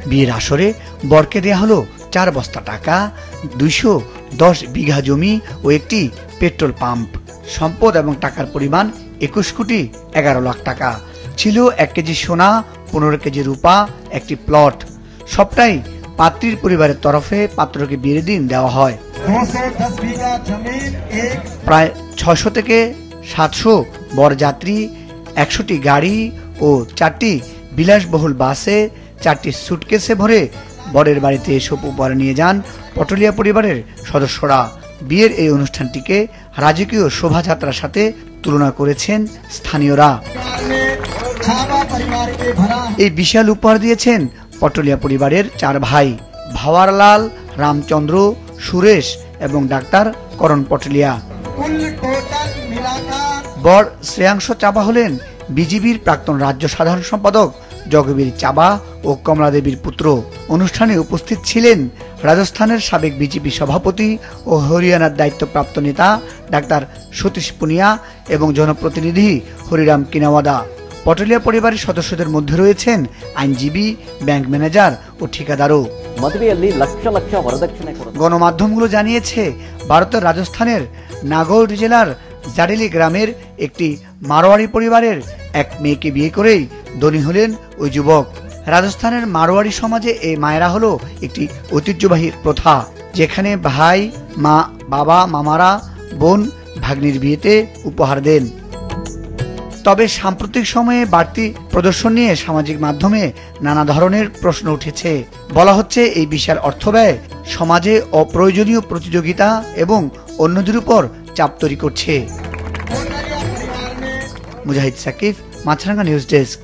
বিয়ের আসরে বরকে দেয়া হলো 4 বস্তা টাকা, 210 বিঘা জমি ও একটি পেট্রোল পাম্প। সম্পদ এবং টাকার পরিমাণ 21 কোটি 11 লাখ টাকা। ছিল 1 কেজি সোনা, 15 কেজি রূপা, একটি প্লট। সবটাই পাত্রীর পরিবারের তরফে পাত্রকে বিয়ের দিন দেওয়া হয়। প্রায় 600 থেকে 700 বরযাত্রী, 100টি গাড়ি ও 4টি বিলাসবহুল বাসে 4টি সুটকেসে ভরে বরের বাড়িতে এসব উপহার নিয়ে যান পটলিয়া পরিবারের সদস্যরা। বিয়ের এই অনুষ্ঠানটিকে রাজকীয় শোভাযাত্রার সাথে তুলনা করেছেন স্থানীয়রা। এই বিশাল উপহার দিয়েছেন পটলিয়া পরিবারের 4 ভাই, ভাওয়ারলাল, রামচন্দ্র, সুরেশ এবং ডাক্তার করণ পটলিয়া। বর শ্রেয়াংশ চাবা হলেন বিজিবির প্রাক্তন রাজ্য সাধারণ সম্পাদক জগবীর চাবা ও কমলা দেবীর পুত্র। অনুষ্ঠানে উপস্থিত ছিলেন রাজস্থানের সাবেক বিজেপি সভাপতি ও হরিয়ানার দায়িত্বপ্রাপ্ত নেতা ডাক্তার সতীশ পুনিয়া এবং জনপ্রতিনিধি হরিরাম কিনাওয়াদা। পটলিয়া পরিবারের সদস্যদের মধ্যে রয়েছেন আইনজীবী, ব্যাংক ম্যানেজার ও ঠিকাদারও। গণমাধ্যমগুলো জানিয়েছে, ভারতের রাজস্থানের নাগৌর জেলার জাডেলি গ্রামের একটি মারোয়াড়ি পরিবারের এক মেয়েকে বিয়ে করেই ধনী হলেন ওই যুবক। রাজস্থানের মারোয়াড়ি সমাজে এই মায়েরা হলো একটি ঐতিহ্যবাহী প্রথা, যেখানে ভাই, মা, বাবা, মামারা বোন, ভাগ্নির বিয়েতে উপহার দেন। তবে সাম্প্রতিক সময়ে বাড়তি প্রদর্শন নিয়ে সামাজিক মাধ্যমে নানা ধরনের প্রশ্ন উঠেছে। বলা হচ্ছে, এই বিশাল অর্থব্যয় সমাজে অপ্রয়োজনীয় প্রতিযোগিতা এবং অন্যদের উপর চাপ তৈরি করছে। মুজাহিদ সাকিব, মাছরাঙ্গা নিউজ ডেস্ক।